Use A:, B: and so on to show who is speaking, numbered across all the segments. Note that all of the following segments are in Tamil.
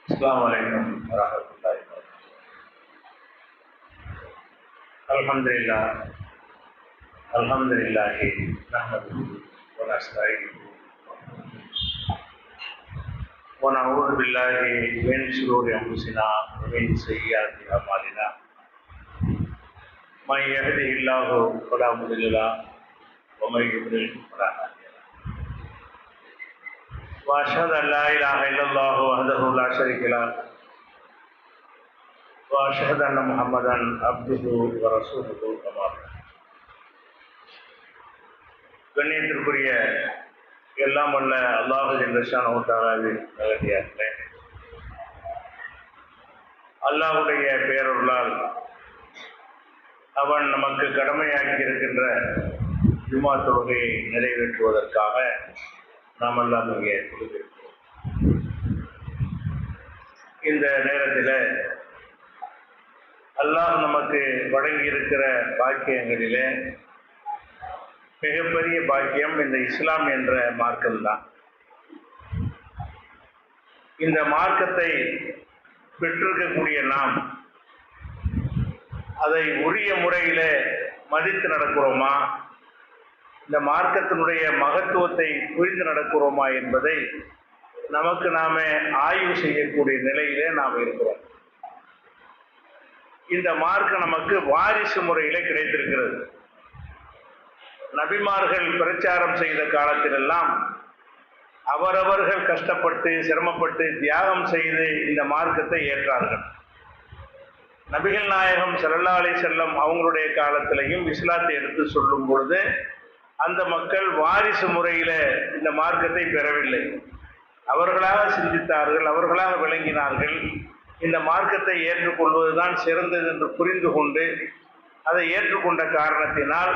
A: السلام عليكم ورحمة الله وبركاته. الحمد لله نحمده ونستعينه ونعوذ بالله من شرور أنفسنا ومن سيئات أعمالنا. من يهده الله فلا مضل له ومن يضلل فلا هادي له. وأشهد أن لا إله إلا الله وحده لا شريك له وأشهد أن محمدا عبده ورسوله أما بعد. கண்ணியத்திற்குரிய எல்லாம் வல்ல அல்லாஹ் ஜல்ல ஷானஹு தஆலாவின் நல்லடியார்களே, அல்லாஹ்வுடைய பேரருளால் அவன் நமக்கு கடமையாக்கி இருக்கின்ற ஜுமா தொழுகையை நிறைவேற்றுவதற்காக நாம் எல்லாம் இங்கே கொடுத்திருக்கிறோம். இந்த நேரத்தில் அல்லாஹ் நமக்கு வழங்கி இருக்கிற பாக்கியங்களிலே மிகப்பெரிய பாக்கியம் இந்த இஸ்லாம் என்ற மார்க்கம்தான். இந்த மார்க்கத்தை பெற்றிருக்கக்கூடிய நாம் அதை உரிய முறையில் மதித்து நடக்கிறோமா, இந்த மார்க்கத்தினுடைய மகத்துவத்தை புரிந்து நடக்கிறோமா என்பதை நமக்கு நாமே ஆய்வு செய்யக்கூடிய நிலையிலே நாம் இருக்கிறோம். இந்த மார்க்கம் நமக்கு வாரிசு முறையிலே கிடைத்திருக்கிறது. நபிமார்கள் பிரச்சாரம் செய்த காலத்திலெல்லாம் அவரவர்கள் கஷ்டப்பட்டு சிரமப்பட்டு தியாகம் செய்து இந்த மார்க்கத்தை ஏற்றார்கள். நபிகள் நாயகம் ஸல்லல்லாஹு அலைஹி வஸல்லம் அவங்களுடைய காலத்திலையும் இஸ்லாத்தை எடுத்து சொல்லும் பொழுது அந்த மக்கள் வாரிசு முறையில இந்த மார்க்கத்தை பெறவில்லை. அவர்களாக சிந்தித்தார்கள், அவர்களாக விளங்கினார்கள். இந்த மார்க்கத்தை ஏற்றுக்கொள்வதுதான் சிறந்தது என்று புரிந்து கொண்டு அதை ஏற்றுக்கொண்ட காரணத்தினால்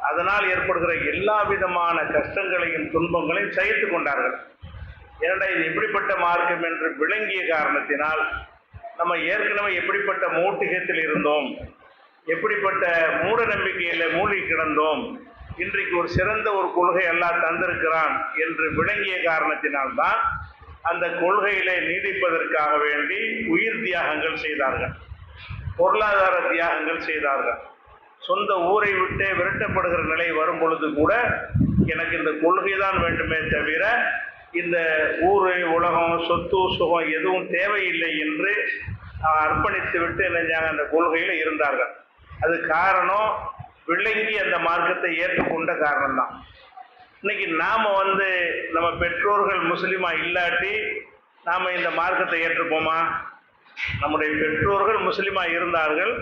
A: அதனால் ஏற்படுகிற எல்லா விதமான கஷ்டங்களையும் துன்பங்களையும் சகித்து கொண்டார்கள். ஏனென்றால் இது எப்படிப்பட்ட மார்க்கம் என்று விளங்கிய காரணத்தினால் நம்ம ஏற்கனவே எப்படிப்பட்ட மூட்டிகத்தில் இருந்தோம், எப்படிப்பட்ட மூட நம்பிக்கையில் மூழ்கி கிடந்தோம், இன்றைக்கு ஒரு சிறந்த ஒரு கொள்கை அல்லாஹ் தந்திருக்கிறான் என்று விளங்கிய காரணத்தினால்தான் அந்த கொள்கையிலே நீடிப்பதற்காக வேண்டி உயிர் தியாகங்கள் செய்தார்கள், பொருளாதார தியாகங்கள் செய்தார்கள். சொந்த ஊரை விட்டு விரட்டப்படுகிற நிலை வரும் பொழுது கூட எனக்கு இந்த கொள்கை தான் வேண்டுமே தவிர இந்த ஊர் உலகம் சொத்து சுகம் எதுவும் தேவையில்லை என்று அர்ப்பணித்து விட்டு நினைஞ்சாங்க, அந்த கொள்கையில் இருந்தார்கள். அது காரணம் விளங்கி அந்த மார்க்கத்தை ஏற்றுக்கொண்ட காரணம்தான். இன்னைக்கு நாம் நம்ம பெற்றோர்கள் முஸ்லீமா இல்லாட்டி நாம் இந்த மார்க்கத்தை ஏற்றுப்போமா? நம்முடைய பெற்றோர்கள் முஸ்லீமா இருந்தார்கள்,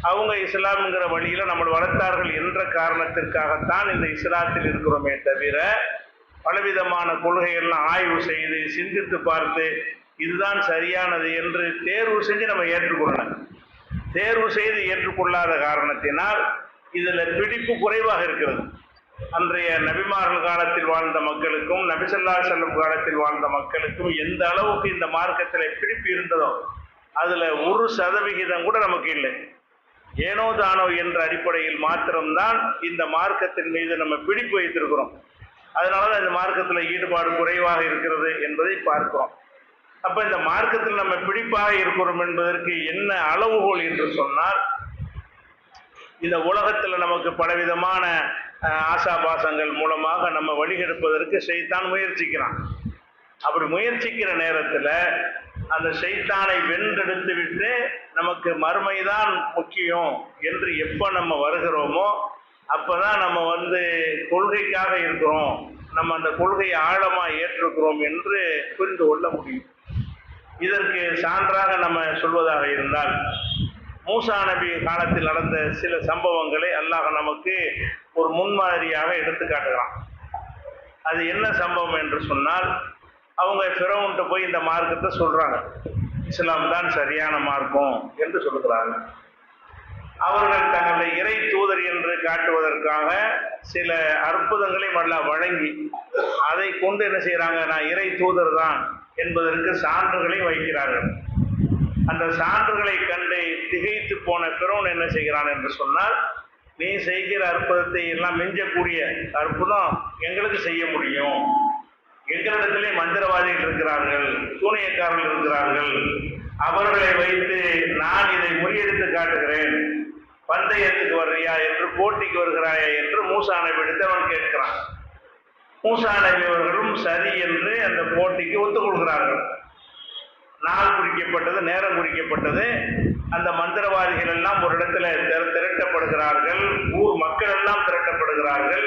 A: அவங்க இஸ்லாம்ங்கிற வழியில் நம்மளை வளர்த்தார்கள் என்ற காரணத்திற்காகத்தான் இந்த இஸ்லாத்தில் இருக்கிறோமே தவிர பலவிதமான கொள்கைகள்லாம் ஆய்வு செய்து சிந்தித்து பார்த்து இதுதான் சரியானது என்று தேர்வு செஞ்சு நம்ம ஏற்றுக்கொள்ளணும். தேர்வு செய்து ஏற்றுக்கொள்ளாத காரணத்தினால் இதில் பிடிப்பு குறைவாக இருக்கிறது. அன்றைய நபிமார்கள் காலத்தில் வாழ்ந்த மக்களுக்கும் நபி ஸல்லல்லாஹு அலைஹி வஸல்லம் காலத்தில் வாழ்ந்த மக்களுக்கும் எந்த அளவுக்கு இந்த மார்க்கத்தில் பிடிப்பு இருந்ததோ அதில் 1% கூட நமக்கு இல்லை. ஏனோ தானோ என்ற அடிப்படையில் மாத்திரம்தான் இந்த மார்க்கத்தின் மீது நம்ம பிடிப்பு வைத்திருக்கிறோம். அதனால தான் இந்த மார்க்கத்தில் ஈடுபாடு குறைவாக இருக்கிறது என்பதை பார்க்கிறோம். அப்போ இந்த மார்க்கத்தில் நம்ம பிடிப்பாக இருக்கிறோம் என்பதற்கு என்ன அளவுகோல் என்று சொன்னால், இந்த உலகத்தில் நமக்கு பலவிதமான ஆசாபாசங்கள் மூலமாக நம்ம வழிகெடுப்பதற்கு ஷைத்தான் முயற்சிக்கிறான். அப்படி முயற்சிக்கிற நேரத்தில் அந்த ஷைத்தானை வென்றெடுத்து விட்டு நமக்கு மறுமைதான் முக்கியம் என்று எப்போ நம்ம வருகிறோமோ அப்போதான் நம்ம கொள்கைக்காக இருக்கிறோம், நம்ம அந்த கொள்கையை ஆழமாக ஏற்றிருக்கிறோம் என்று புரிந்து கொள்ள முடியும். இதற்கு சான்றாக நம்ம சொல்வதாக இருந்தால், மூசா நபி காலத்தில் நடந்த சில சம்பவங்களை அல்லாஹ் நமக்கு ஒரு முன்மாதிரியாக எடுத்து காட்டுகிறான். அது என்ன சம்பவம் என்று சொன்னால், அவங்க ஃபிரௌன்கிட்ட போய் இந்த மார்க்கத்தை சொல்றாங்க, இஸ்லாம் தான் சரியான மார்க்கம் என்று சொல்லுகிறாங்க. அவர்கள் தங்களை இறை தூதர் என்று காட்டுவதற்காக சில அற்புதங்களை அல்லாஹ் வழங்கி அதை கொண்டு என்ன செய்யறாங்க, நான் இறை தூதர் தான் என்பதற்கு சான்றுகளை வைக்கிறார்கள். அந்த சான்றுகளை கண்டு திகைத்து போன ஃபிரௌன் என்ன செய்கிறான் என்று சொன்னால், நீ செய்கிற அற்புதத்தை எல்லாம் மிஞ்சக்கூடிய அற்புதம் எங்களுக்கு செய்ய முடியும், எங்களிடத்திலே மந்திரவாதிகள் இருக்கிறார்கள், சூனியக்காரர்கள் இருக்கிறார்கள், அவர்களை வைத்து நான் இதை முறியடித்து காட்டுகிறேன், பந்தயத்துக்கு வர்றியா என்று, போட்டிக்கு வருகிறாயா என்று மூசா நபியிடத்தில் அவன் கேட்கிறான். மூசா நபி அவர்களும் சரி என்று அந்த போட்டிக்கு ஒத்துக்கொள்கிறார்கள். நாள் குறிக்கப்பட்டது, நேரம் குறிக்கப்பட்டது. அந்த மந்திரவாதிகள் எல்லாம் ஒரு இடத்துல திரட்டப்படுகிறார்கள். ஊர் மக்கள் எல்லாம் திரட்டப்படுகிறார்கள்.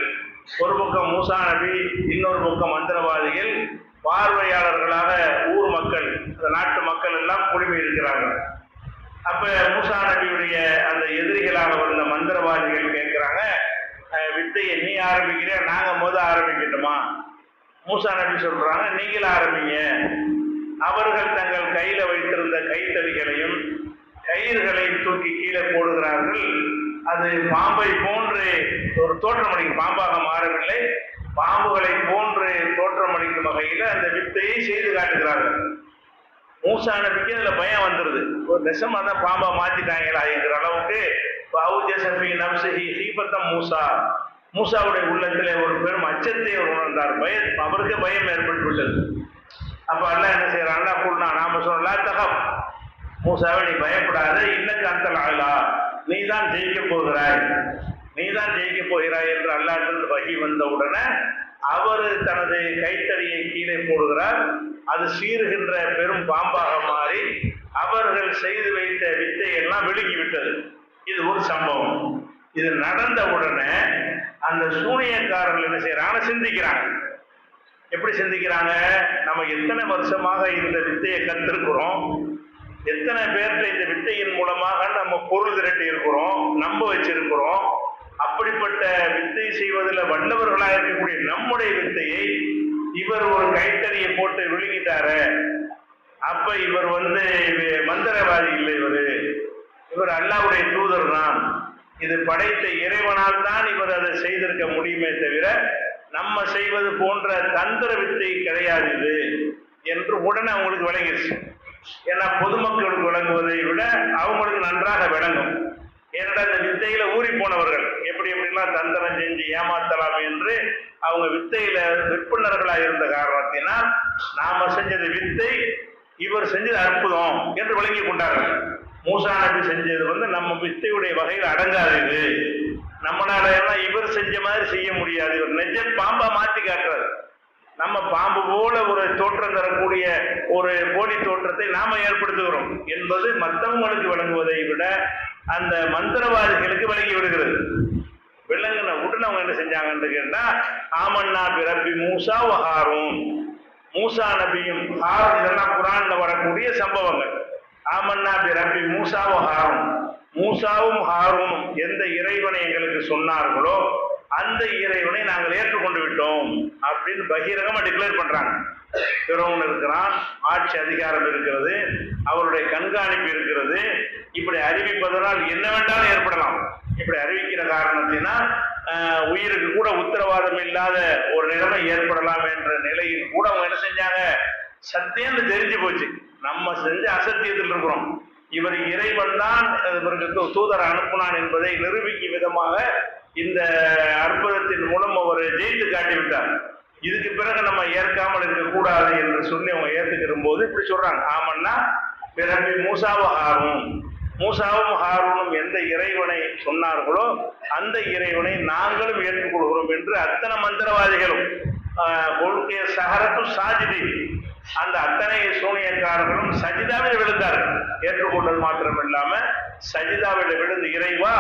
A: ஒரு பக்கம் மூசா நபி, இன்னொரு பக்கம் மந்திரவாதிகள், பார்வையாளர்களாக ஊர் மக்கள், அந்த நாட்டு மக்கள் எல்லாம் குழுமி இருக்கிறார்கள். அப்ப மூசா நபியுடைய அந்த எதிரிகளாக வந்த மந்திரவாதிகள் கேட்கிறாங்க, வித்தையை நீ ஆரம்பிக்கிறியா, நாங்க ஆரம்பிக்கட்டுமா? மூசா நபி சொல்றாங்க, நீங்களும் ஆரம்பிங்க. அவர்கள் தங்கள் கையில வைத்திருந்த கைத்தடிகளையும் கயிறுகளையும் தூக்கி கீழே போடுகிறார்கள். அது பாம்பை போன்று ஒரு தோற்றமளிக்கும், பாம்பாக மாறவில்லை, பாம்புகளை போன்று தோற்றமளிக்கும் வகையில் அந்த வித்தையை செய்து காட்டுகிறார்கள். மூசா நபிக்கு அதுல பயம் வந்துருது. ஒரு நெசமா தான் பாம்பா மாத்திட்டாங்களா என்கிற அளவுக்கு மூசா, மூசாவுடைய உள்ளத்திலே ஒரு பெரும் அச்சத்தை அவர் உணர்ந்தார். அவருக்கு பயம் ஏற்பட்டு விட்டது. அப்ப அல்லாஹ் என்ன செய்யறான்னா, நாம சொல்லலாம், தகம் மூசாவை நீ பயப்படாத, இன்னக்கு அந்த ஆளா, நீ தான் ஜெயிக்க போகிறாய், நீ தான் ஜெயிக்க போகிறாய் என்று அல்லாஹ்விலிருந்து வஹி வந்த உடனே அவர் தனது கைத்தடியை கீழே போடுகிறார். அது சீறுகின்ற பெரும் பாம்பாக மாறி அவர்கள் செய்து வைத்த வித்தை எல்லாம் விழுங்கிவிட்டது. இது ஒரு சம்பவம். இது நடந்த உடனே அந்த சூனியக்காரர்கள் என்ன செய்யறாங்க, சிந்திக்கிறாங்க. எப்படி சிந்திக்கிறாங்க? நம்ம எத்தனை வருஷமாக இந்த வித்தையை கத்திருக்கிறோம், எத்தனை பேர்கிட்ட இந்த வித்தையின் மூலமாக நம்ம பொருள் திரட்டி இருக்கிறோம், நம்ப வச்சிருக்கிறோம். அப்படிப்பட்ட வித்தை செய்வதில் வல்லவர்களாக இருக்கக்கூடிய நம்முடைய வித்தையை இவர் ஒரு கைத்தறியை போட்டு விழுங்கிட்டாரு. அப்ப இவர் மந்திரவாதி இல்லை, இவர் அல்லாஹ்வுடைய தூதர் தான், இது படைத்த இறைவனால் தான் இவர் அதை செய்திருக்க முடியுமே தவிர நம்ம செய்வது போன்ற தந்திர வித்தை கிடையாது இது என்று உடனே அவங்களுக்கு விளங்கிடுச்சு. ஏன்னா பொதுமக்களுக்கு விளங்குவதை விட அவங்களுக்கு நன்றாக விளங்கும். ஏன்னா இந்த வித்தையில ஊறி போனவர்கள் எப்படிலாம் தந்திரம் செஞ்சு ஏமாத்தலாம் என்று அவங்க வித்தையில விற்பனர்களாக இருந்த காரணத்தினால் நாம செஞ்சது வித்தை, இவர் செஞ்சது அற்புதம் என்று விளங்கி கொண்டார்கள். மூசா நபி செஞ்சது நம்ம வித்தையுடைய வகையில் அடங்காது, இது நம்மளால எல்லாம் இவர் செஞ்ச மாதிரி செய்ய முடியாது, இவர் நெஜ பாம்பா மாற்றி காட்டுறாரு. நம்ம பாம்பு போல ஒரு தோற்றம் தரக்கூடிய ஒரு போலி தோற்றத்தை நாம ஏற்படுத்துகிறோம் என்பது மற்றவங்களுக்கு விளங்குவதை விட அந்த மந்திரவாதிகளுக்கு விளங்கி விடுகிறது. விளங்கின உடனே அவங்க என்ன செஞ்சாங்கன்னு கேட்டா, ஆமன்னா பிரபி மூசா ஹாரூன், மூசா நபியும் ஹாரூன், இதெல்லாம் குர்ஆன்ல வரக்கூடிய சம்பவங்கள். ஆமன்னா பிரபி மூசா ஹாரூன், மூசாவும் ஹாரூனும் எந்த இறைவனை எங்களுக்கு சொன்னார்களோ அந்த இறைவனை நாங்கள் ஏற்றுக்கொண்டு விட்டோம் அப்படின்னு பகிரங்கமா டிக்ளேர் பண்றாங்க. பிறவன் இருக்கிறான், ஆட்சி அதிகாரம் இருக்கிறது, அவருடைய கண்காணிப்பு இருக்கிறது. இப்படி அறிவிப்பதனால் என்ன வேண்டாலும் ஏற்படலாம். இப்படி அறிவிக்கிற காரணத்தினால் உயிருக்கு கூட உத்தரவாதம் இல்லாத ஒரு நிலைமை ஏற்படலாம் என்ற நிலையில் கூட அவங்க என்ன செஞ்சாங்க, சத்தியம் தெரிஞ்சு போச்சு, நம்ம செஞ்ச அசத்தியத்தில் இருக்கிறோம், இவர் இறைவன் தான் இவருக்கு தூதர் அனுப்புனான் என்பதை நிரூபிக்கும் விதமாக இந்த அற்புதத்தின் மூலம் அவர் ஜெயித்து காட்டிவிட்டார். இதுக்கு பிறகு நம்ம ஏற்காமல் இருக்கக்கூடாது என்று சொல்லி அவங்க ஏற்றுக்கிற போது இப்படி சொல்றாங்க, ஆமன்னா பிறகு மூசாவும் ஹாரூன், மூசாவும் ஹாரூனும் எந்த இறைவனை சொன்னார்களோ அந்த இறைவனை நாங்களும் ஏற்றுக்கொள்கிறோம் என்று அத்தனை மந்திரவாதிகளும் கொள்கை சஹரத்து சாஜிதி, அந்த அத்தனை சூனியக்காரர்களும் சஜிதாவில் விழுந்தார்கள். ஏற்றுக்கொண்டது மாத்திரம் இல்லாம சஜிதாவில் விழுந்து, இறைவா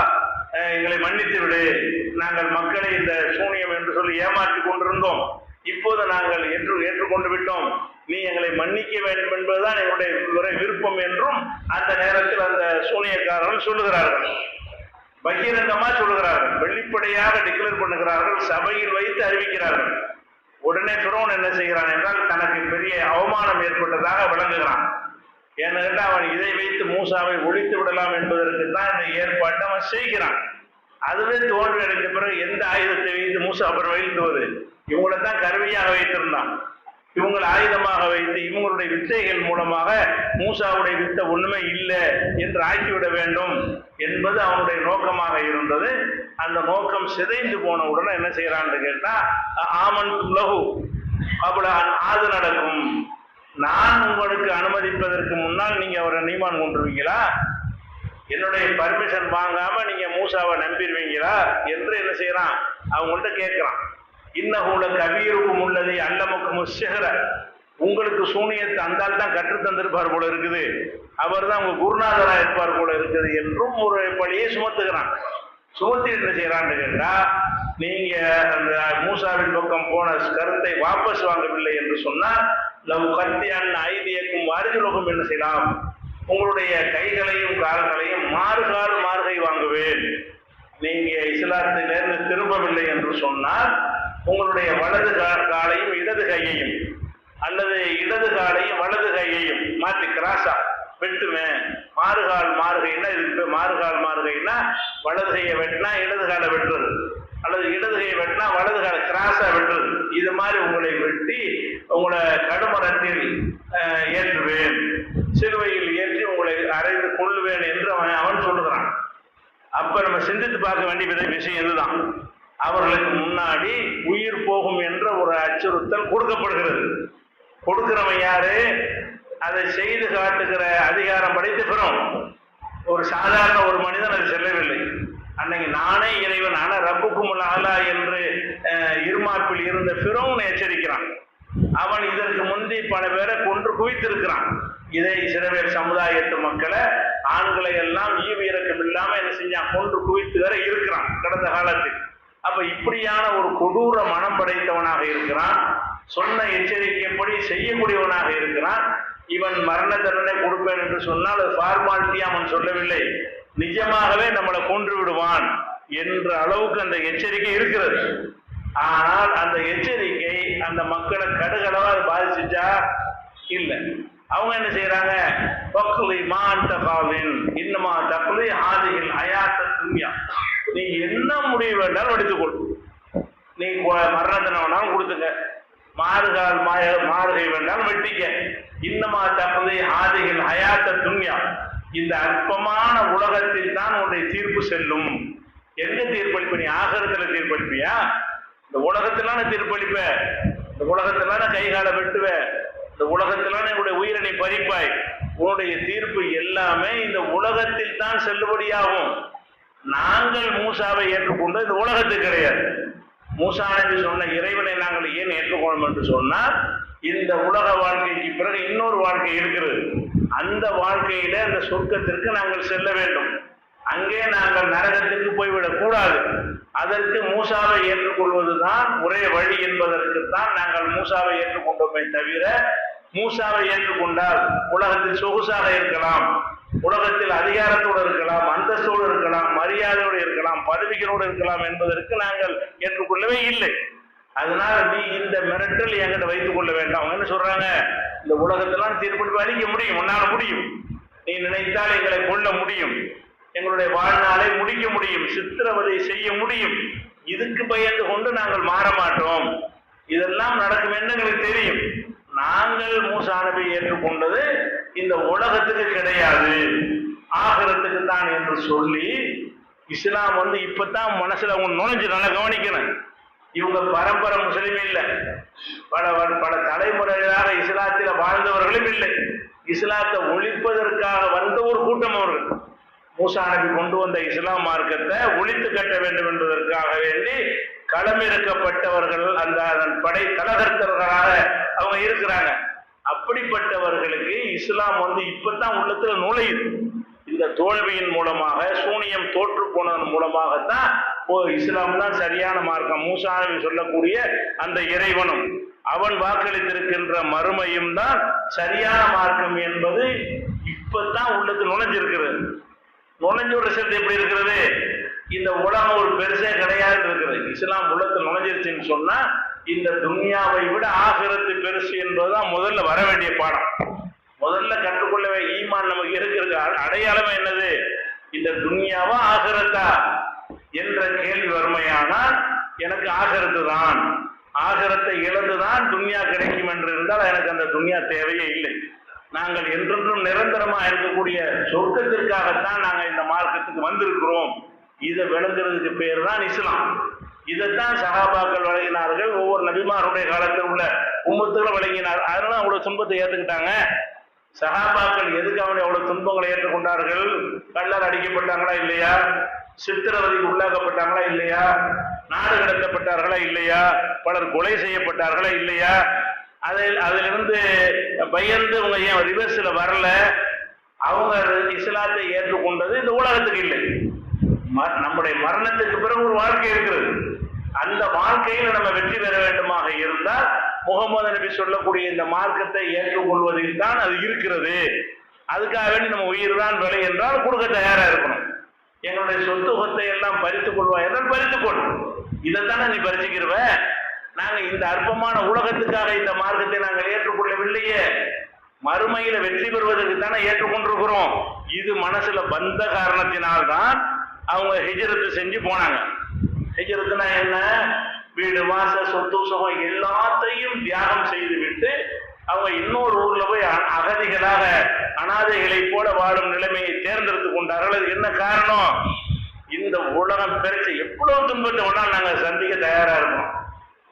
A: எங்களை மன்னித்து விடு, நாங்கள் மக்களை இந்த சூனியம் என்று சொல்லி ஏமாற்றி கொண்டிருந்தோம், இப்போது நாங்கள் ஏற்றுக்கொண்டு விட்டோம், நீ எங்களை மன்னிக்க வேண்டும் என்பதுதான் எங்களுடைய விருப்பம் என்றும் அந்த நேரத்தில் அந்த சூனியக்காரர்கள் சொல்லுகிறார்கள். பகிரங்கமா சொல்லுகிறார்கள், வெளிப்படையாக டிக்ளேர் பண்ணுகிறார்கள், சபையில் வைத்து அறிவிக்கிறார்கள். உடனே ஃபிரௌன் என்ன செய்கிறான் என்றால், தனக்கு பெரிய அவமானம் ஏற்பட்டதாக விளங்குகிறான். ஏன்னு அவன் இதை வைத்து மூசாவை ஒழித்து விடலாம் என்பதற்கு தான் இந்த ஏற்பாட்டை அவன் செய்கிறான். அதுவே தோல்வி அடைந்த பிறகு எந்த ஆயுதத்தை வைத்து மூசா அப்புறம் வீழ்த்துவது? இவங்களை தான் கருவியாக வைத்திருந்தான், இவங்களை ஆயுதமாக வைத்து இவங்களுடைய வித்தைகள் மூலமாக மூசாவுடைய வித்தை ஒண்ணுமே இல்லை என்று ஆக்கிவிட வேண்டும் என்பது அவனுடைய நோக்கமாக இருந்தது. அந்த நோக்கம் சிதைந்து போன உடனே என்ன செய்யறான்னு கேட்டா, ஆமன் லஹு, அப்படி அது நடக்கும். நான் உங்களுக்கு அனுமதிப்பதற்கு முன்னால் நீங்க அவரை ஈமான் கொண்டுருவீங்களா? என்னுடைய பர்மிஷன் வாங்காம நீங்க மூசாவை நம்பிடுவீங்களா என்று என்ன செய்யறான், அவங்கள்ட்ட கேட்கிறான். இன்னஹூல கபீருக்கும் உள்ளதை அல்லமுக்கு முஸ்ஸிஹ்ர, உங்களுக்கு சூனியத்தை அந்தால் தான் கற்று தந்திருப்பார் போல இருக்குது, அவர் தான் உங்க குருநாதராக இருப்பார் போல இருக்குது என்றும் ஒரு பழியை சுமத்துகிறான். சுமத்தி என்ன செய்யறான்னு கேட்டா, நீங்க அந்த மூசாவின் பக்கம் போன கருத்தை வாபஸ் வாங்கவில்லை என்று சொன்னால் லவ் கத்தியான் ஐதியக்கும் அருகிலோகம் என்ன செய்யலாம், உங்களுடைய கைகளையும் கால்களையும் மாறுகை வாங்குவேன். நீங்க இஸ்லாத்திலிருந்து திரும்பவில்லை என்று சொன்னால் உங்களுடைய வலது காலையும் இடது கையையும் அல்லது இடது காலையும் வலது கையையும் மாற்றி கிராஸா வெட்டுவேன். மாறுகைன்னா இதுக்கு மாறுகைன்னா வலது கையை வெட்டினா இடது காலை வெட்டுறது, அல்லது இடது கையை வெட்டினா வலது காலை கிராஸா வெட்டுறது. இது மாதிரி உங்களை வெட்டி உங்களை கடுமரத்தில் ஏற்றுவேன், சிலுவையில் ஏற்றி உங்களை அறைந்து கொள்ளுவேன் என்று அவன் சொல்லுகிறான். அப்ப நம்ம சிந்தித்து பார்க்க வேண்டிய விஷயம் இதுதான். அவர்களுக்கு முன்னாடி உயிர் போகும் என்ற ஒரு அச்சுறுத்தல் கொடுக்கப்படுகிறது. கொடுக்கிறவன் யாரு? அதை செய்து காட்டுகிற அதிகாரம் படைத்த பிறோம். ஒரு சாதாரண ஒரு மனிதன் அது செல்லவில்லை. அன்னைக்கு நானே இறைவன் ஆன ரப்புக்கும் ஆலா என்று இருமாப்பில் இருந்த பிறோன் எச்சரிக்கிறான். அவன் இதற்கு முந்தி பல பேரை கொன்று குவித்திருக்கிறான். இதை இஸ்ரவேல் சமுதாயத்து மக்களை ஆண்களை எல்லாம் ஈவு இறக்கம் இல்லாம என்ன செஞ்சான், கொன்று குவித்து வர இருக்கிறான் கடந்த காலத்தில். அப்ப இப்படியான ஒரு கொடூர மனம் படைத்தவனாக இருக்கிறான். சொன்ன எச்சரிக்கைப்படி செய்யக்கூடியவனாக இருக்கிறான். இவன் மரண தண்டனை கொடுப்பேன் என்று சொன்னால் அது ஃபார்மாலிட்டியா அவன் சொல்லவில்லை, நிஜமாகவே நம்மளை கொன்று விடுவான் என்ற அளவுக்கு அந்த எச்சரிக்கை இருக்கிறது. ஆனால் அந்த எச்சரிக்கை அந்த மக்களை கடுகளவா அது பாதிச்சுட்டா இல்லை. அவங்க என்ன செய்யறாங்க, பக்லி மான் தகாவின் இன்னமா தக்லி ஆதிகள் அயாத்த துன்யா, நீ என்ன முடிவு வேண்டாலும் எடுத்துக்கொள், நீ மரண தண்டனை வேணாலும் கொடுத்துக்க, மாறுகை வேண்டாலும் வெட்டிக்க, இன்னமா தக்லி ஆதிகள் அயாத்த துன்யா, இந்த அற்பமான உலகத்தில் தான் உன்னுடைய தீர்ப்பு செல்லும். எங்க தீர்ப்பளிப்ப? நீ ஆகரத்துல தீர்ப்பளிப்பியா? இந்த உலகத்திலான தீர்ப்பளிப்ப, இந்த உலகத்திலான கைகால வெட்டுவ, இந்த உலகத்திலான என்னுடைய உயிரை பறிப்பாய். உன்னுடைய தீர்ப்பு எல்லாமே இந்த உலகத்தில் தான் செல்லுபடியாகும். நாங்கள் மூசாவை ஏற்றுக்கொண்டு இந்த உலகத்துக்கு கிடையாது. மூசா நபி சொன்ன இறைவனை நாங்கள் ஏன் ஏற்றுக்கொள்ளும் என்று சொன்னால், இந்த உலக வாழ்க்கைக்கு பிறகு இன்னொரு வாழ்க்கை இருக்கிறது. அந்த வாழ்க்கையில அந்த சொர்க்கத்திற்கு நாங்கள் செல்ல வேண்டும். அங்கே நாங்கள் நரகத்திற்கு போய்விடக் கூடாது. அதற்கு மூசாவை ஏற்றுக்கொள்வதுதான் ஒரே வழி என்பதற்குத்தான் நாங்கள் மூசாவை ஏற்றுக்கொண்டோமே தவிர, மூசாவை ஏற்றுக்கொண்டால் உலகத்தில் சொகுசாக இருக்கலாம், உலகத்தில் அதிகாரத்தோடு இருக்கலாம், அந்தஸ்தோடு இருக்கலாம், மரியாதையோடு இருக்கலாம், பதவிகளோடு இருக்கலாம் என்பதற்கு நாங்கள் ஏற்றுக்கொள்ளவே இல்லை. அதனால நீ இந்த மிரட்டல் என்கிட்ட வைத்துக் கொள்ள வேண்டாம். அவங்க என்ன சொல்றாங்க, இந்த உலகத்தெல்லாம் தீர்ப்பு அளிக்க முடியும், உன்னால முடியும், நீ நினைத்தால் எங்களை கொள்ள முடியும், எங்களுடைய வாழ்நாளை முடிக்க முடியும், சித்திரவதை செய்ய முடியும், இதுக்கு பயந்து கொண்டு நாங்கள் மாற மாட்டோம், இதெல்லாம் நடக்கும் என்று எங்களுக்கு தெரியும். நாங்கள் மூசா நபியை ஏற்றுக்கொண்டது இந்த உலகத்துக்கு கிடையாது, ஆகிரத்துக்கு தான் என்று சொல்லி இஸ்லாம் இப்பதான் மனசுல அவங்க நுழைஞ்சு நல்லா கவனிக்கணும். இவங்க பரம்பரை முஸ்லிம் இல்லை, பல தலைமுறைகளாக இஸ்லாத்தில வாழ்ந்தவர்களும் இல்லை. இஸ்லாத்தை ஒழிப்பதற்காக வந்த ஒரு கூட்டம் அவர்கள். மூசா நபி கொண்டு வந்த இஸ்லாம் மார்க்கத்தை ஒழித்து கட்ட வேண்டும் என்பதற்காக வேண்டி களமிறக்கப்பட்டவர்கள், அதன் படை தலகர்த்தர்களாக அவங்க இருக்கிறாங்க. அப்படிப்பட்டவர்களுக்கு இஸ்லாம் இப்பதான் உள்ளத்துல நுழையுது. இந்த தோல்வியின் மூலமாக, சூனியம் தோற்று போனதன் மூலமாகத்தான் இஸ்லாம் தான் சரியான மார்க்கம். மூசா நபி சொல்லக்கூடிய அந்த இறைவனும் அவன் வாக்களித்திருக்கின்ற மறுமையும் தான் சரியான மார்க்கம் என்பது இப்பதான் உள்ளத்தில் நுழைஞ்சிருக்கிறது. நுழைஞ்ச ரிசல்ட் எப்படி இருக்கிறது? இந்த உலகம் ஒரு பெருசே கிடையாது இருக்கிறது. இஸ்லாம் உள்ளத்தில் நுழைஞ்சிருச்சுன்னு சொன்னா இந்த துன்யாவை விட ஆகிரத்து பெருசு என்பதுதான் முதல்ல வர வேண்டிய பாடம். முதல்ல கற்றுக்கொள்ளவே ஈமான் நமக்கு இருக்கிறது. அடையாளம் என்னது? இந்த துன்யாவா ஆகிரத்தா என்ற கேள்வி வறுமையானால் எனக்கு ஆகிரத்து தான், ஆகிரத்தை இழந்துதான் துன்யா கிடைக்கும் என்று இருந்தால் எனக்கு அந்த துன்யா தேவையே இல்லை. நாங்கள் என்றென்றும் நிரந்தரமா இருக்கக்கூடிய சொர்க்கத்திற்காகத்தான் நாங்கள் இந்த மார்க்கத்துக்கு வந்திருக்கிறோம். இதை விளங்குறதுக்கு பேர் தான் இஸ்லாம். இதைத்தான் சஹாபாக்கள் வழங்கினார்கள். ஒவ்வொரு நபிமாருடைய காலத்தில் உள்ள உம்மத்துகளை வழங்கினார். அதனால அவ்வளவு துன்பத்தை ஏற்றுக்கிட்டாங்க. சஹாபாக்கள் எதுக்கு அவனை அவ்வளவு துன்பங்களை ஏற்றுக்கொண்டார்கள்? கல்லால் அடிக்கப்பட்டாங்களா இல்லையா? சித்திரவதைக்கு உள்ளாக்கப்பட்டாங்களா இல்லையா? நாடு கடத்தப்பட்டார்களா இல்லையா? பலர் கொலை செய்யப்பட்டார்களா இல்லையா? அதிலிருந்து பயந்து அவங்க ஏன் ரிவர்ஸ்ல வரல? அவங்க இஸ்லாத்தை ஏற்றுக்கொண்டது இந்த உலகத்துக்கு இல்லை, நம்முடைய மரணத்துக்கு பிறகு ஒரு வாழ்க்கை இருக்கிறது. அந்த வாழ்க்கையில் நம்ம வெற்றி பெற வேண்டுமாக இருந்தால் முகமது நபி சொல்லக்கூடிய இந்த மார்க்கத்தை ஏற்றுக்கொள்வதில் தான் அது இருக்கிறது. அதுக்காக வேண்டி நம்ம உயிர் தான் விலை என்றால் கொடுக்க தயாரா இருக்கணும். எங்களுடைய சொத்துகத்தை எல்லாம் பறித்துக் கொள்வா என்றால் பறித்துக்கொள். இதைத்தானே நீ பறிச்சுக்கிறவ. நாங்க இந்த அற்பமான உலகத்துக்காக இந்த மார்க்கத்தை நாங்கள் ஏற்றுக்கொள்ளவில்லையே, மறுமையில வெற்றி பெறுவதற்கு தானே ஏற்றுக்கொண்டிருக்கிறோம். இது மனசுல வந்த காரணத்தினால்தான் அவங்க ஹிஜ்ரத்து செஞ்சு போனாங்க. ஹிஜ்ரத்துனா என்ன? வீடு வாச சொத்து சுகம் எல்லாத்தையும் தியாகம் செய்து விட்டு அவங்க இன்னொரு ஊர்ல போய் அகதிகளாக அனாதைகளை போல வாழும் நிலைமையை தேர்ந்தெடுத்து கொண்டார்கள். அது என்ன காரணம்? இந்த உலகம் பெருசு, எவ்வளவு துன்பத்தை ஒன்றால் நாங்கள் சந்திக்க தயாரா இருக்கோம்.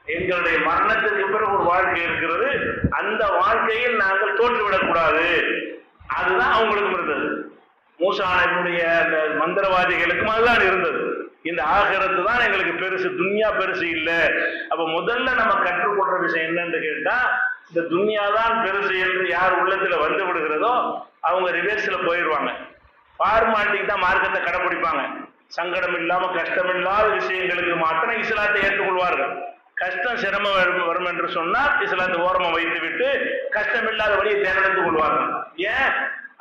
A: எங்களுடைய மரணத்திற்கு பிறகு ஒரு வாழ்க்கை இருக்கிறது, அந்த வாழ்க்கையில் நாங்கள் தோற்றுவிடக்கூடாது. அதுதான் அவங்களுக்கும் இருந்தது. மூசா நபியுடைய அந்த மந்திரவாதிகளுக்கும் அதுதான் இருந்தது. இந்த ஆகிரத்து தான் எங்களுக்கு பெருசு, துன்யா பெருசு இல்லை. அப்ப முதல்ல நம்ம கற்றுக்கொள்ற விஷயம் என்னன்னு கேட்டா, இந்த துன்யா தான் பெருசு என்று யார் உள்ளத்துல வந்து விடுகிறதோ அவங்க ரிவர்ஸ்ல போயிடுவாங்க. ஃபார்மாலிட்டிக்கு தான் மார்க்கத்தை கடைபிடிப்பாங்க. சங்கடம் இல்லாம கஷ்டம் இல்லாத விஷயங்களுக்கு மாத்திரம் இஸ்லாத்தை ஏற்றுக்கொள்வார்கள். கஷ்டம் சிரமம் வரும் என்று சொன்னால் இஸ்லாத்தை ஓரமா வைத்து விட்டு கஷ்டம் இல்லாத வழியை தேர்ந்தெடுத்து கொள்வார்கள். ஏன்?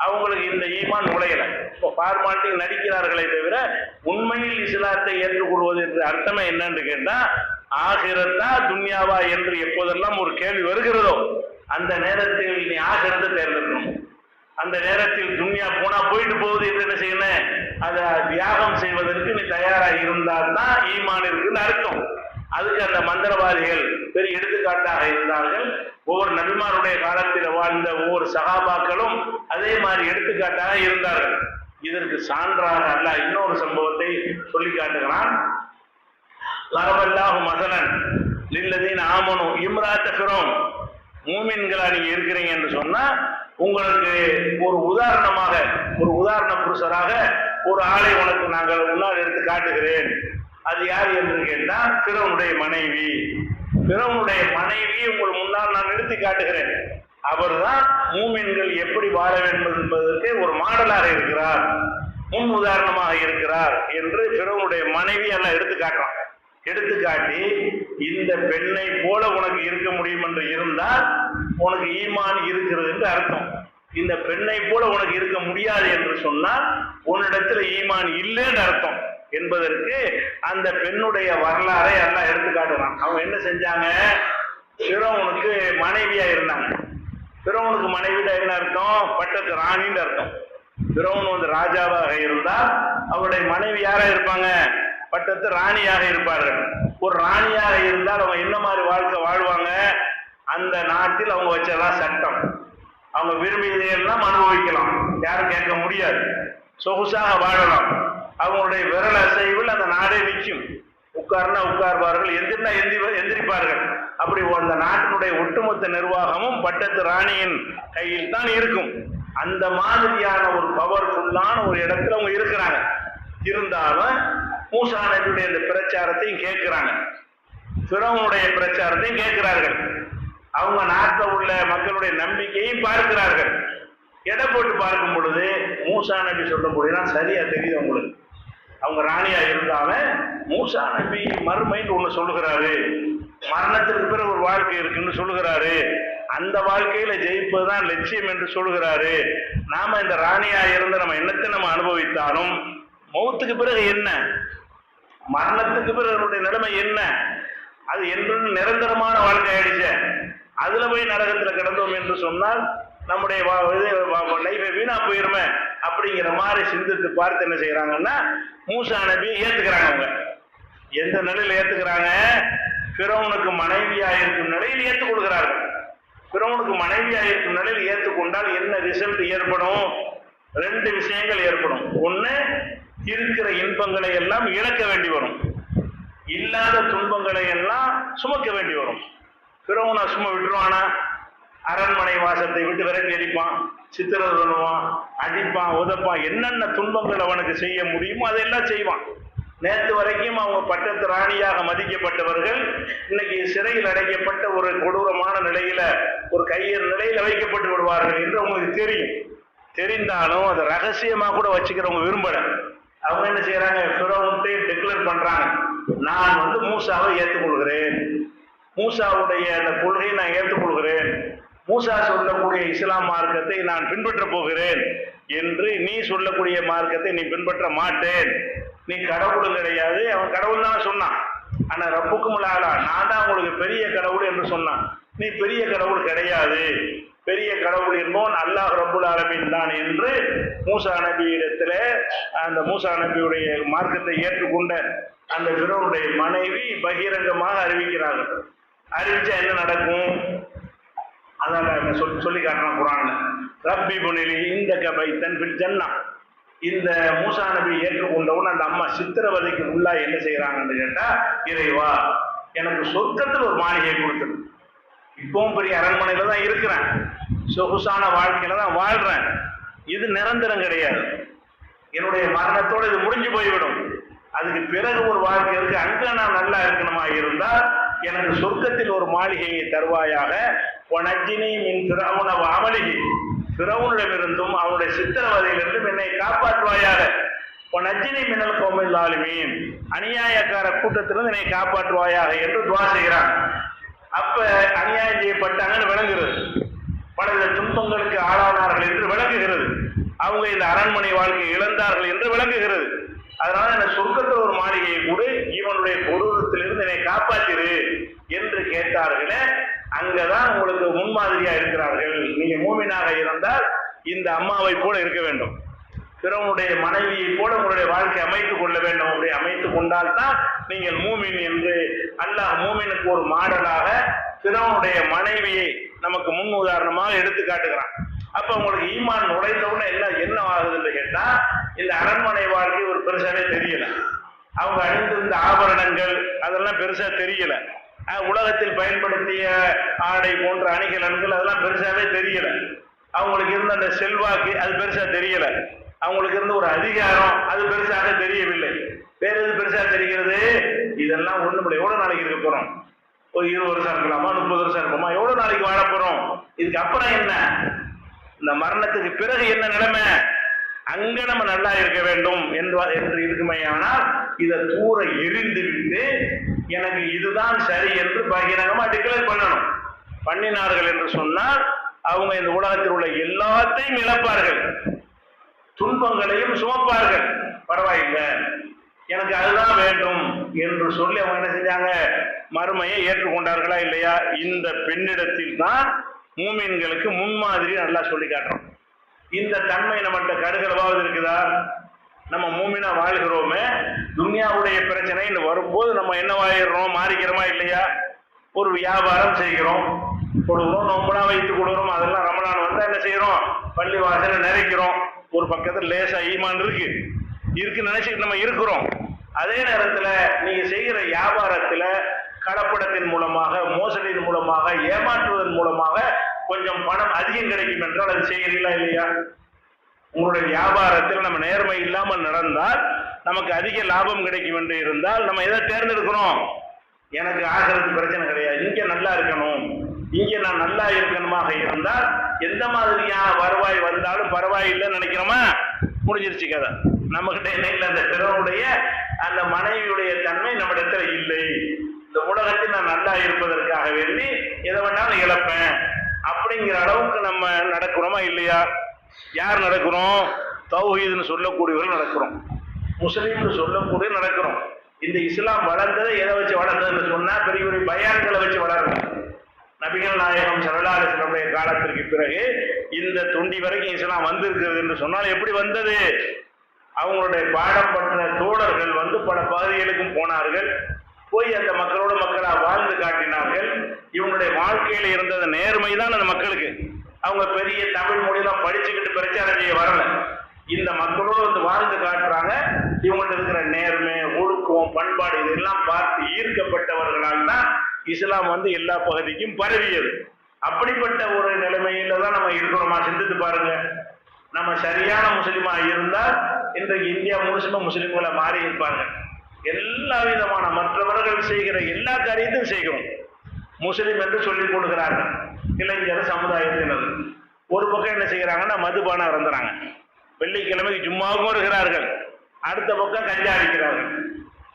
A: அவங்களுக்கு இந்த ஈமான் நுழையல. இப்போ ஃபார்மாலிட்டி நடிக்கிறார்களே தவிர உண்மையில் இஸ்லாத்தை ஏற்றுக்கொள்வது என்ற அர்த்தமே என்னன்னு கேட்டா, ஆகிரத்தா துன்யாவா என்று எப்போதெல்லாம் ஒரு கேள்வி வருகிறதோ அந்த நேரத்தில் நீ ஆகிரத்தை தேர்ந்தெடுக்கணும். அந்த நேரத்தில் துன்யா போனா போயிட்டு போகுது என்று என்ன செய்யணும்? அதை தியாகம் செய்வதற்கு நீ தயாரா இருந்தால் தான் ஈமான் இருக்குன்னு அர்த்தம். அதுக்கு அந்த மந்திரவாதிகள் பெரிய எடுத்துக்காட்டாக இருந்தார்கள். ஒவ்வொரு நபிமாருடைய காலத்தில் வாழ்ந்த ஒவ்வொரு சகாபாக்களும் அதே மாதிரி எடுத்துக்காட்டாக இருந்தார்கள். இதற்கு சான்றாக அல்லாஹ் இன்னொரு சம்பவத்தை சொல்லி காட்டுகிறான். லரபல்லாஹு மஸலன் லில்லதீன ஆமனு இம்ராத்த ஃபிரௌன். மூமின்களா நீங்க இருக்கிறீங்க என்று சொன்னா உங்களுக்கு ஒரு உதாரணமாக, ஒரு உதாரண புருஷராக ஒரு ஆளை உனக்கு நாங்கள் முன்னால் எடுத்து காட்டுகிறேன். அது யார் என்று கேட்டால் ஃபிரௌனுடைய மனைவி. ஃபிரௌனுடைய மனைவி உங்கள் முன்னால் நான் எடுத்து காட்டுகிறேன். அவர்தான் மூமின்கள் எப்படி வாழ வேண்டும் என்பதற்கு ஒரு மாடலாக இருக்கிறார், முன் உதாரணமாக இருக்கிறார் என்று ஃபிரௌனுடைய மனைவி எல்லாம் எடுத்து காட்டுறாங்க. எடுத்து காட்டி இந்த பெண்ணை போல உனக்கு இருக்க முடியும் என்று இருந்தால் உனக்கு ஈமான் இருக்கிறது என்று அர்த்தம். இந்த பெண்ணை போல உனக்கு இருக்க முடியாது என்று சொன்னால் உன்னிடத்துல ஈமான் இல்லைன்னு அர்த்தம் என்பதற்கு அந்த பெண்ணுடைய வரலாறை எல்லாம் எடுத்து காட்டுறான். அவங்க என்ன செஞ்சாங்க? ஃபிரௌனுக்கு மனைவியா இருந்தாங்க. ஃபிரௌனுக்கு மனைவியா என்ன அர்த்தம்? பட்டத்து ராணின்னு அர்த்தம். ஃபிரௌன் வந்து ராஜாவாக இருந்தால் அவருடைய மனைவி யாரா இருப்பாங்க? பட்டத்து ராணியாக இருப்பார்கள். ஒரு ராணியாக இருந்தால் அவங்க என்ன மாதிரி வாழ்க்கை வாழ்வாங்க? அந்த நாட்டில் அவங்க வச்சதான் சட்டம். அவங்க விரும்பியதையெல்லாம் அனுபவிக்கலாம், யாரும் கேட்க முடியாது, சொகுசாக வாழலாம். அவங்களுடைய விரல் அசைவில் அந்த நாடே நிற்கும். உட்கார்னா உட்கார்வார்கள், எந்திரினா எந்திரிப்பார்கள். அப்படி அந்த நாட்டினுடைய ஒட்டுமொத்த நிர்வாகமும் பட்டத்து ராணியின் கையில் தான் இருக்கும். அந்த மாதிரியான ஒரு பவர்ஃபுல்லான ஒரு இடத்துல அவங்க இருக்கிறாங்க. இருந்தாலும் மூசா நபியுடைய அந்த பிரச்சாரத்தையும் கேட்கிறாங்க, ஃபிரௌனுடைய பிரச்சாரத்தையும் கேட்கிறார்கள். அவங்க நாட்டில் உள்ள மக்களுடைய நம்பிக்கையும் பார்க்கிறார்கள். எடை போட்டு பார்க்கும் பொழுது மூசா நபி சொல்லக்கூடியதான் சரியா தெரியுது அவங்களுக்கு. அவங்க ராணியா இருந்தாலும் மூசா நபி மறுமைன்னு ஒண்ணு சொல்லுகிறாரு, மரணத்திற்கு பிறகு ஒரு வாழ்க்கை இருக்குன்னு சொல்லுகிறாரு, அந்த வாழ்க்கையில ஜெயிப்பதுதான் லட்சியம் என்று சொல்லுகிறாரு. நாம இந்த ராணியா இருந்து நம்ம என்னத்தை நம்ம அனுபவித்தாலும் மௌத்துக்கு பிறகு என்ன, மரணத்துக்கு பிறகு நிலைமை என்ன, அது என்று நிரந்தரமான வாழ்க்கை ஆயிடுச்சு. அதுல போய் நரகத்துல கிடந்தோம் என்று சொன்னால் நம்முடைய லைஃபை வீணா போயிருமே அப்படிங்கிற மாதிரி சிந்தித்து பார்த்து என்ன செய்யறாங்கன்னா மூசா நபியை ஏத்துக்கிறாங்க. அவங்க எந்த நிலையில ஏத்துக்கிறாங்க? ஃபிரௌனுக்கு மனைவியா இருக்கும் நிலையில் ஏற்றுக் கொள்கிறார்கள். ஃபிரௌனுக்கு மனைவியா இருக்கும் நிலையில் ஏற்றுக்கொண்டால் என்ன ரிசல்ட் ஏற்படும்? ரெண்டு விஷயங்கள் ஏற்படும். ஒண்ணு, இருக்கிற இன்பங்களை எல்லாம் இழக்க வேண்டி வரும். இல்லாத துன்பங்களை எல்லாம் சுமக்க வேண்டி வரும். பிறவுனா சும்மா விட்டுருவானா? அரண்மனை வாசத்தை விட்டு விரட்டி அடிப்பான், சித்திரவதை பண்ணுவான், அடிப்பான், உதப்பான், என்னென்ன துன்பங்கள் அவனுக்கு செய்ய முடியுமோ அதெல்லாம் செய்வான். நேற்று வரைக்கும் அவங்க பட்டத்து ராணியாக மதிக்கப்பட்டவர்கள் இன்னைக்கு சிறையில் அடைக்கப்பட்ட ஒரு கொடூரமான நிலையில, ஒரு கையர் நிலையில வைக்கப்பட்டு விடுவார்கள் என்று அவங்களுக்கு தெரியும். தெரிந்தாலும் அதை ரகசியமா கூட வச்சுக்கிறவங்க விரும்பல. அவங்க என்ன செய்யறாங்க? ஃபிரௌன்ட்டே டிக்ளேர் பண்றாங்க, நான் மூசாவை ஏற்றுக்கொள்கிறேன், மூசாவுடைய அந்த கொள்கையை நான் ஏற்றுக்கொள்கிறேன், மூசா சொல்லக்கூடிய இஸ்லாம் மார்க்கத்தை நான் பின்பற்ற போகிறேன் என்று. நீ சொல்லக்கூடிய மார்க்கத்தை நீ பின்பற்ற மாட்டேன், நீ கடவுளும் கிடையாது. அவன் கடவுள் தான் சொன்னான், ஆனா ரப்புக்கும் ஆளா, நான் தான் உங்களுக்கு பெரிய கடவுள் என்று சொன்னான். நீ பெரிய கடவுள் கிடையாது, பெரிய கடவுள் என்பவன் அல்லாஹ் ரப்புல் ஆலமீன் தான் என்று மூசா நபியிடத்துல, அந்த மூசா நபியுடைய மார்க்கத்தை ஏற்றுக்கொண்ட அந்த ஃபிரௌனுடைய மனைவி பகிரங்கமாக அறிவிக்கிறார்கள். அறிவிச்சா என்ன நடக்கும்? அதான் சொல்லி காட்டுறான் குர்ஆன்ல, ரப்பி புனிலி இந்தக பைத்தன் ஃபில் ஜன்னா. இந்த மூசா நபி ஏற்றுக்கொண்டவுடன் அந்த அம்மா சித்திரவதைக்கு உள்ளா என்ன செய்யறாங்கன்னு கேட்டா, இறைவா எனக்கு சொர்க்கத்தில் ஒரு மாளிகையை கொடுத்துரு, இப்பவும் பெரிய அரண்மனையில தான் இருக்கிறேன், சொகுசான வாழ்க்கையில தான் வாழ்றேன், இது நிரந்தரம் கிடையாது, என்னுடைய மரணத்தோடு இது முடிஞ்சு போய்விடும், அதுக்கு பிறகு ஒரு வாழ்க்கை இருக்கு, அங்க நான் நல்லா இருக்கணுமா இருந்தால் எனக்கு சொர்க்கத்தில் ஒரு மாளிகையை தருவாயாக, வனஜ்ஜினி மின் ஃபிரௌன வ அமலிஹி, ஃபிரௌனிடமிருந்தும் அவனுடைய சித்திரவதையிலிருந்தும் என்னை காப்பாற்றுவாயாக, வனஜ்ஜினி மினல் கௌமில் ஸாலிமீன், அநியாயக்கார கூட்டத்திலிருந்து என்னை காப்பாற்றுவாயாக என்று துஆ செய்கிறான். அப்ப அநியாயம் செய்யப்பட்டாங்கன்னு விளங்குகிறது, பல துன்பங்களுக்கு ஆளானார்கள் என்று விளங்குகிறது, அவங்க இந்த அரண்மனை வாழ்க்கை இழந்தார்கள் என்று விளங்குகிறது. அதனால இந்த சொர்க்கத்தில் ஒரு மாளிகையை கூட இவனுடைய கொடூரத்திலிருந்து என்னை காப்பாற்றிரு என்று கேட்டார்களே, அங்கதான் உங்களுக்கு முன்மாதிரியா இருக்கிறார்கள். நீங்க மூமினாக இருந்தால் இந்த அம்மாவை போல இருக்க வேண்டும், பிறவனுடைய மனைவியை போல உங்களுடைய வாழ்க்கை அமைத்துக் கொள்ள வேண்டும். அப்படி அமைத்துக் கொண்டால்தான் நீங்கள் மூமின் என்று அல்லாஹ் மூமினுக்கு ஒரு மாடலாக பிறவனுடைய மனைவியை நமக்கு முன் உதாரணமாக எடுத்து காட்டுகிறான். அப்ப உங்களுக்கு ஈமான் நுழைந்தவுடனே எல்லாம் என்ன ஆகுதுன்னு கேட்டா, இந்த அரண்மனை வாழ்க்கை ஒரு பெருசாவே தெரியல, அவங்க அணிந்திருந்த ஆபரணங்கள் அதெல்லாம் பெருசா தெரியல, உலகத்தில் பயன்படுத்திய ஆடை போன்ற அணிகலன்கள் அதெல்லாம் பெருசாவே தெரியல, அவங்களுக்கு இருந்த அந்த செல்வாக்கு அது பெருசா தெரியல, அவங்களுக்கு இருந்த ஒரு அதிகாரம் அது பெருசாக தெரியவில்லை. வேற எது பெருசா தெரிகிறது? இதெல்லாம் ஒண்ணுமில்லை. எவ்வளவு நாளைக்கு இருக்க போறோம்? ஒரு 20 வருஷம் இருக்கலாமா, 30 வருஷம் இருக்குமா, எவ்வளவு நாளைக்கு வாழ போறோம்? இதுக்கு அப்புறம் என்ன? இந்த மரணத்துக்கு பிறகு என்ன நிலைமை? அங்க நம்ம நல்லா இருக்க வேண்டும் என்று இருக்குமே. ஆனால் இதை தூர எரிந்து விட்டு எனக்கு இதுதான் சரி என்று பகிரங்கமா டிக்ளேர் பண்ணணும். பண்ணினார்கள் என்று சொன்னால் அவங்க இந்த உலகத்தில் உள்ள எல்லாத்தையும் இழப்பார்கள், துன்பங்களையும் சுமப்பார்கள். பரவாயில்லை, எனக்கு அதுதான் வேண்டும் என்று சொல்லி அவங்க என்ன செஞ்சாங்க? மறுமையை ஏற்றுக்கொண்டார்களா இல்லையா? இந்த பெண்ணிடத்தில் தான் மூமின்களுக்கு முன்மாதிரி நல்லா சொல்லி காட்டுறோம். இந்த தன்மை நம்மகிட்ட கடுகளவாவது இருக்குதா? நம்ம மூமினா வாழ்கிறோமே, துன்யாவுடைய பிரச்சனைன்னு வரும்போது நம்ம என்னவாயிடுறோம்? மாறிக்கிறோமா இல்லையா? ஒரு வியாபாரம் செய்கிறோம், கொடுக்குறோம், நோம்பலாம் வைத்து கொடுக்குறோம், அதெல்லாம் ரமலான் வந்தா என்ன செய்யறோம்? பள்ளி வாசல நிறைக்கிறோம். ஒரு பக்கத்துல லேசா ஈமான் இருக்குன்னு நினைச்சிட்டு நம்ம இருக்கிறோம். அதே நேரத்துல நீங்க செய்கிற வியாபாரத்துல கலப்படத்தின் மூலமாக, மோசடியின் மூலமாக, ஏமாற்றுவதன் மூலமாக கொஞ்சம் பணம் அதிகம் கிடைக்கும் என்றால் அது செய்கிறீங்களா இல்லையா? உங்களுடைய வியாபாரத்தில் நம்ம நேர்மை இல்லாமல் நடந்தால் நமக்கு அதிக லாபம் கிடைக்கும் என்று இருந்தால் நம்ம எதை தேர்ந்தெடுக்கிறோம்? எனக்கு ஆகிறது பிரச்சனை கிடையாது, இங்க நல்லா இருக்கணும், இங்க நான் நல்லா இருக்கணுமாக இருந்தால் எந்த மாதிரியான வருவாய் வந்தாலும் பரவாயில்லைன்னு நினைக்கிறோமா? முடிஞ்சிருச்சு கதை. நம்ம கிட்ட என்ன இல்லை? அந்த பிறனுடைய அந்த மனைவியுடைய தன்மை நம்ம இடத்துல இல்லை. இந்த உலகத்தில் நான் நல்லா இருப்பதற்காக வேண்டி எதை வேணாலும் இழப்பேன் அப்படிங்கிற அளவுக்கு நம்ம நடக்கிறோமா இல்லையா? யார் நடக்கிறோம்? தௌஹீதுன்னு சொல்லக்கூடியவர்கள் நடக்கிறோம், முஸ்லீம்னு சொல்லக்கூடிய நடக்கிறோம். இந்த இஸ்லாம் வளர்ந்ததை எதை வச்சு வளர்ந்ததுன்னு சொன்னா பெரிய பெரிய பயான்களை வச்சு வளரணும். நபிகள் நாயகம் ஸல்லல்லாஹு அலைஹி வஸல்லம் காலத்திற்கு பிறகு இந்த தொண்டி வரைக்கும் இஸ்லாம் வந்திருக்கிறது என்று சொன்னால் எப்படி வந்தது? அவங்களுடைய பாடம் பற்றின தோழர்கள் பல பகுதிகளுக்கும் போனார்கள், போய் அந்த மக்களோட மக்களா வாழ்ந்து காட்டினார்கள். இவங்களுடைய வாழ்க்கையில இருந்தது நேர்மை தான் அந்த மக்களுக்கு. அவங்க பெரிய தமிழ் மொழியெல்லாம் படிச்சுக்கிட்டு பிரச்சாரம் செய்ய வரல, இந்த மக்களோடு வாழ்ந்து காட்டுறாங்க. இவங்கள்ட்ட இருக்கிற நேர்மை, ஒழுக்கம், பண்பாடு இதெல்லாம் பார்த்து ஈர்க்கப்பட்டவர்களால் தான் இஸ்லாம் எல்லா பகுதிக்கும் பரவியது. அப்படிப்பட்ட ஒரு நிலைமையில தான் நம்ம இருக்கிறோமா? சிந்தித்து பாருங்க. நம்ம சரியான முஸ்லிமா இருந்தால் இன்றைக்கு இந்தியா முழுசுமா முஸ்லிம்களை மாறி இருப்பாங்க. எல்லா விதமான மற்றவர்கள் செய்கிற எல்லா காரியத்தையும் செய்கிறோம். முஸ்லிம் என்று சொல்லிக் கொள்கிறார்கள் இளைஞர் சமுதாயத்தினர். ஒரு பக்கம் என்ன செய்கிறாங்கன்னா மதுபானம் இறந்துறாங்க, வெள்ளிக்கிழமைக்கு ஜும்மாவுக்கும் வருகிறார்கள், அடுத்த பக்கம் கஞ்சா அடிக்கிறார்கள்,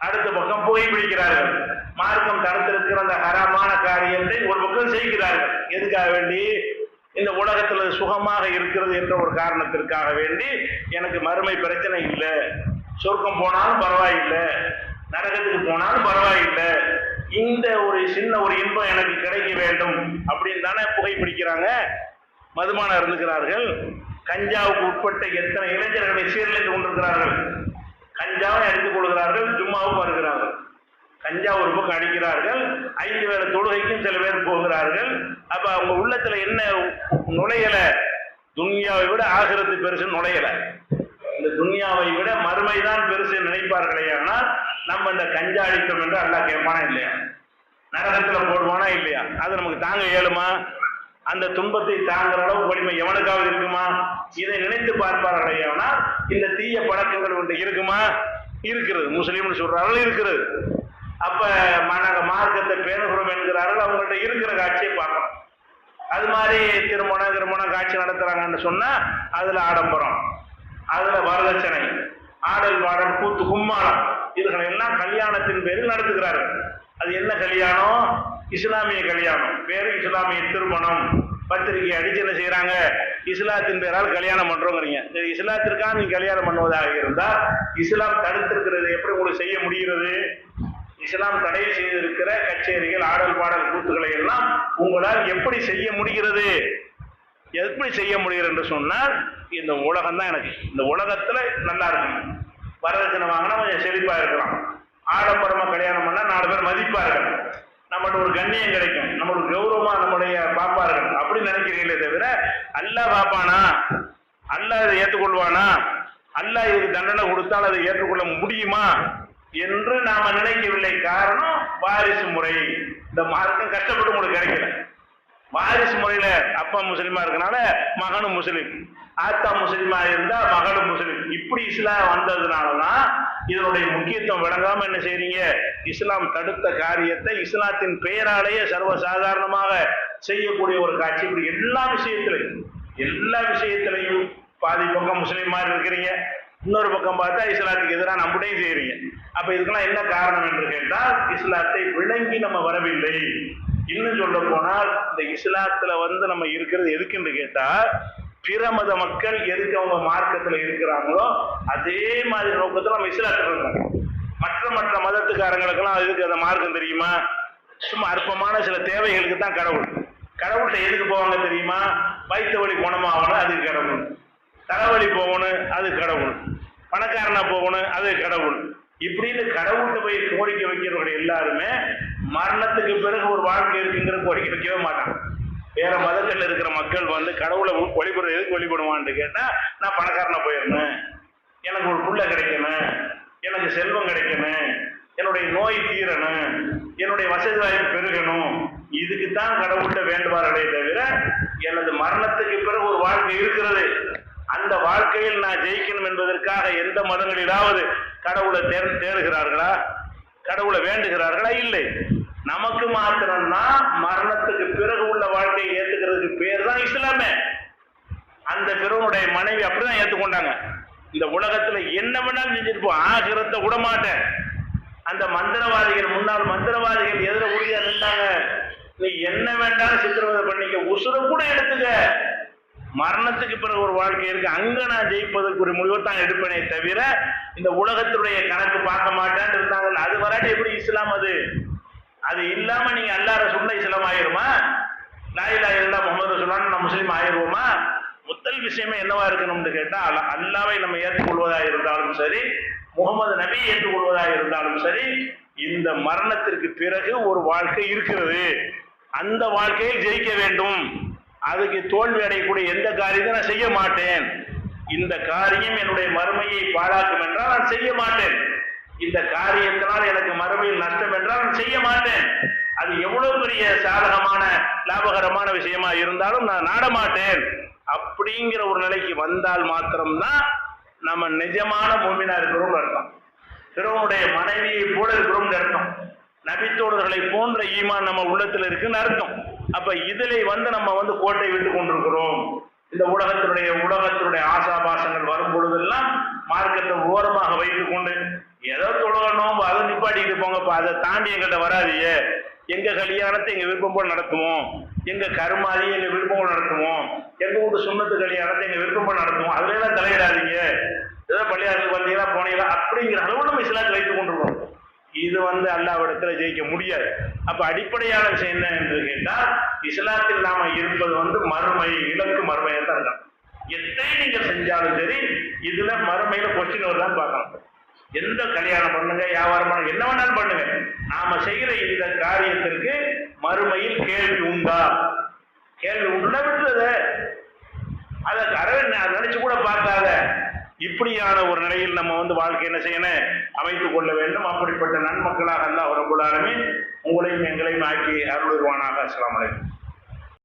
A: அடுத்த பக்கம் புகைப்பிடிக்கிறார்கள், மார்க்கம் தடுத்திருக்கிற அந்த ஹராமான காரியத்தை ஒரு பக்கம் செய்கிறார்கள். எதுக்காக வேண்டி? இந்த உலகத்துல சுகமாக இருக்கிறது என்ற ஒரு காரணத்திற்காக வேண்டி, எனக்கு மறுமை பிரச்சனை இல்லை, சொர்க்கம் போனாலும் பரவாயில்லை, நரகத்துக்கு போனாலும் பரவாயில்லை, இந்த ஒரு சின்ன ஒரு இன்பம் எனக்கு கிடைக்க வேண்டும் அப்படின்னு தானே புகைப்பிடிக்கிறாங்க, மதுபானம் இருந்துக்கிறார்கள். கஞ்சாவுக்கு உட்பட்ட எத்தனை இளைஞர்களை சீர்லிருந்து கொண்டிருக்கிறார்கள். கஞ்சாவை அடித்துக் கொள்கிறார்கள், ஜும்மாவுக்கு வருகிறார்கள். கஞ்சா ஒரு பக்கம் அடிக்கிறார்கள், 5 வேளை தொழுகைக்கும் சில பேர் போகிறார்கள். அப்ப அவங்க உள்ளத்துல என்ன நுழையல? துன்யாவை விட ஆகிரத்து பெருசு நுழையல. இந்த துன்யாவை விட மறுமைதான் பெருசு நினைப்பார்களே. ஆனால் நம்ம இந்த கஞ்சா அடித்தோம் என்று அல்லாஹ் கேட்பானா இல்லையா? நரகத்துல போடுவானா இல்லையா? அது நமக்கு தாங்க இயலுமா? அந்த துன்பத்தை தாங்குற அளவு வலிமை எவனுக்காவது இருக்குமா? இதை நினைத்து பார்ப்பார்களே. ஆனால் இந்த தீய பழக்கங்கள் ஒன்று இருக்குமா? இருக்கிறது. முஸ்லீம்னு சொல்றார்கள், இருக்கிறது. அப்ப நாங்க மார்க்கத்தை பேணுகிறோம் என்கிறார்கள், அவங்கள்ட்ட இருக்கிற காட்சியை பார்க்கணும். அது மாதிரி திருமணம் காட்சி நடத்துறாங்கன்னு சொன்னா அதுல ஆடம்பரம், அதுல வரதட்சணை, ஆடல் பாடல், கூத்து கும்மாளம், இதுகளை எல்லாம் கல்யாணத்தின் பேரில் நடத்துகிறார்கள். அது என்ன கல்யாணம்? இஸ்லாமிய கல்யாணம், பேரு இஸ்லாமிய திருமணம். பத்திரிகை அடிச்சு என்ன செய்யறாங்க? இஸ்லாத்தின் பேரால் கல்யாணம் பண்றோங்கிறீங்க. இஸ்லாத்திற்காக நீங்க கல்யாணம் பண்ணுவதாக இருந்தால் இஸ்லாம் தடுத்திருக்கிறது எப்படி உங்களுக்கு செய்ய முடிகிறது? இஸ்லாம் தடை செய்திருக்கிற கச்சேரிகள், ஆடல் பாடல், கூத்துக்களை எல்லாம் உங்களால் எப்படி செய்ய முடிகிறது? எப்படி செய்ய முடிகிறது என்று சொன்னால், இந்த உலகம் தான் எனக்கு, இந்த உலகத்துல நல்லா இருக்கணும், வரதட்சணை வாங்கினா கொஞ்சம் செழிப்பா இருக்கலாம், ஆடம்பரமா கல்யாணம் பண்ணா 4 பேர் மதிப்பார்கள், நம்மளுக்கு ஒரு கண்ணியம் கிடைக்கும், நம்மளுக்கு கௌரவமா நம்முடைய பாப்பார்கள் அப்படி நினைக்கிறீங்களே தவிர அல்லாஹ் பாப்பானா, அல்லாஹ் இதை ஏற்றுக்கொள்வானா, அல்லாஹ் இதுக்கு தண்டனை கொடுத்தால் அதை ஏற்றுக்கொள்ள முடியுமா என்று நாம நினைக்கவில்லை. காரணம் வாரிசு முறை. இந்த மார்க்கம் கஷ்டப்பட்டு உங்களுக்கு கிடைக்கல. வாரிசு முறையில அப்பா முஸ்லிமா இருக்கனால மகனும் முஸ்லிம், ஆத்தா முஸ்லிமா இருந்தா மகளும் முஸ்லிம், இப்படி இஸ்லாம் வந்ததுனாலதான் இதனுடைய முக்கியத்துவம் விளங்காம என்ன செய்றீங்க? இஸ்லாம் தடுத்த காரியத்தை இஸ்லாத்தின் பெயராலேயே சர்வசாதாரணமாக செய்யக்கூடிய ஒரு காட்சி. இப்படி எல்லா விஷயத்திலையும் பாதி பக்கம் முஸ்லீம் மாதிரி இருக்கிறீங்க, இன்னொரு பக்கம் பார்த்தா இஸ்லாத்துக்கு எதிராக நம்முடையும் செய்யறீங்க. அப்ப இதுக்கெல்லாம் என்ன காரணம் என்று கேட்டால், இஸ்லாத்தை விளங்கி நம்ம வரவில்லை. இன்னும் சொல்ல போனால், இந்த இஸ்லாத்துல நம்ம இருக்கிறது எதுக்குன்னு கேட்டா, பிற மத மக்கள் எதுக்கு அவங்க மார்க்கத்துல இருக்கிறாங்களோ அதே மாதிரி நோக்கத்துல நம்ம இஸ்லாத்துல இருக்கிறோம். மற்ற மதத்துக்காரங்களுக்கெல்லாம் எதுக்கு அந்த மார்க்கம் தெரியுமா? சும்மா அற்பமான சில தேவைகளுக்கு தான் கடவுள்கிட்ட எதுக்கு போவாங்க தெரியுமா? வயிற்று வலி குணமாகணும், அதுக்கு கடவுள். தலைவலி போகணும், அது கடவுள். பணக்காரனா போகணும், அது கடவுள். இப்படின்னு கடவுள்கிட்ட போய் கோரிக்கை வைக்கிறவர்கள் எல்லாருமே மரணத்துக்கு பிறகு ஒரு வாழ்க்கை இருக்குங்கிற கோரிக்கை வைக்கவே மாட்டாங்க. வேற மதத்தில் இருக்கிற மக்கள் கடவுளை வழிபடுறது எதுக்கு வழிபடுவான்னு கேட்டா, நான் பணக்காரனா போயிடணும், எனக்கு ஒரு புள்ள கிடைக்கணும், எனக்கு செல்வம் கிடைக்கணும், என்னுடைய நோய் தீரணும், என்னுடைய வசதி வாய்ப்பு பெருகணும், இதுக்குத்தான் கடவுள்கிட்ட வேண்டுவார்களே தவிர எனது மரணத்துக்கு பிறகு ஒரு வாழ்க்கை இருக்கிறது, அந்த வாழ்க்கையில் நான் ஜெயிக்கணும் என்பதற்காக எந்த மதங்களிலாவது கடவுளை தேடுகிறார்களா? கடவுளை வேண்டுகிறார்களா? இல்லை. நமக்கு மாத்திரம்தான் மரணத்துக்கு பிறகு உள்ள வாழ்க்கையை ஏத்துக்கிறதுக்கு பேர் தான் இஸ்லாமே. அந்த பிறனுடைய மனைவி அப்படிதான் ஏத்துக்கொண்டாங்க. இந்த உலகத்துல என்ன வேணாலும் செஞ்சிருப்போம், ஆகிரத்தை விட மாட்டேன். அந்த மந்திரவாதிகள், முன்னாள் மந்திரவாதிகள் எதிர உறுதியா நின்றாங்க. நீ என்ன வேண்டாலும் சித்திரவதை பண்ணிக்க, உசுரை கூட எடுத்துக்க, மரணத்துக்கு பிறகு ஒரு வாழ்க்கை இருக்கு, அங்க நான் ஜெயிப்பதற்கு ஒரு முடிவை தான் எடுப்பேனே தவிர இந்த உலகத்துடைய கணக்கு பார்க்க மாட்டேன்னு இருந்தாங்க. அது வராட்டி எப்படி இஸ்லாம்? அது இல்லாம நீங்க அல்லாஹ் ரசூலுல்லாஹ் இஸ்லாம் ஆயிருமா? லா இலாஹ இல்லல்லாஹ் முஹம்மது ரசூலுல்லாஹ் நம்ம முஸ்லீம் ஆயிருவோமா? முதல் விஷயமே என்னவா இருக்கணும்னு கேட்டா, அல்லாஹ்வை நம்ம ஏற்றுக்கொள்வதாக இருந்தாலும் சரி, முகமது நபி ஏற்றுக்கொள்வதாக இருந்தாலும் சரி, இந்த மரணத்திற்கு பிறகு ஒரு வாழ்க்கை இருக்கிறது, அந்த வாழ்க்கையில் ஜெயிக்க வேண்டும், அதுக்கு தோல்வி அடையக்கூடிய எந்த காரியத்தை நான் செய்ய மாட்டேன், இந்த காரியம் என்னுடைய மறுமையை பாழாக்கும் என்றால் நான் செய்ய மாட்டேன் இந்த காரியத்தினால் எனக்கு மறுமையில் நஷ்டம் என்றால் நான் செய்ய மாட்டேன். அது எவ்வளவு பெரிய சாதகமான லாபகரமான விஷயமா இருந்தாலும் நான் நாட மாட்டேன். அப்படிங்கிற ஒரு நிலைக்கு வந்தால் மாத்திரம்தான் நம்ம நிஜமான மூமினா இருக்கிறோம் அர்த்தம். பிறவனுடைய மனைவியை போல இருக்கிறோம் அர்த்தம். நபித்தோழர்களை போன்ற ஈமான் நம்ம உள்ளத்தில் இருக்குன்னு அர்த்தம். அப்ப இதிலே நம்ம கோட்டை விட்டு கொண்டிருக்கிறோம். இந்த உலகத்தினுடைய ஆசாபாசங்கள் வரும் பொழுதெல்லாம் மார்க்கத்தை ஓரமாக வைத்துக் கொண்டு ஏதோ தொழுகணும் அதை நிப்பாட்டிட்டு போங்கப்பா, அதை தாண்டி எங்கிட்ட வராதிய, எங்க கல்யாணத்தை எங்க விருப்பம் போல நடத்துவோம், எங்க கருமாதியை எங்க விருப்பம் போல நடத்துவோம், எங்க வீட்டு சுண்ணத்து கல்யாணத்தை எங்க விருப்பம் போல நடத்துவோம், அதுல எல்லாம் தலையிடாதீங்க, ஏதோ பள்ளியாரத்துக்கு வந்தீங்களா போனீங்களா அப்படிங்கிற அளவு நம்ம இஸ்லாத்தை வைத்துக் கொண்டிருக்கோம். இது அல்லாஹ்விடத்துல ஜெயிக்க முடியாது. அப்ப அடிப்படையான விஷயம் என்ன என்று கேட்டால், இஸ்லாத்தில் நாம இருப்பது மறுமை, இலக்கு மறுமையை தான் இருக்கணும். எத்தனை நீங்க செஞ்சாலும் சரி, இதுல மறுமையில கொஸ்டின் வருதான் பார்க்கணும். எந்த கல்யாணம் பண்ணுங்க, வியாபாரம் பண்ணுங்க, என்ன வேணாலும் பண்ணுங்க, நாம செய்யற இந்த காரியத்திற்கு மறுமையில் கேள்வி உண்டா? கேள்வி உண்டா விட்டுறத, அதை நினைச்சு கூட பார்க்காத. இப்படியான ஒரு நிலையில் நம்ம வாழ்க்கை என்ன செய்யணும், அமைத்துக் கொள்ள வேண்டும். அப்படிப்பட்ட நன்மக்களாக அல்லாஹ் ரப்பல் ஆலமீன் உங்களையும் எங்களையும் ஆக்கி அருள்வானாக. அஸ்ஸலாமு அலைக்கும்.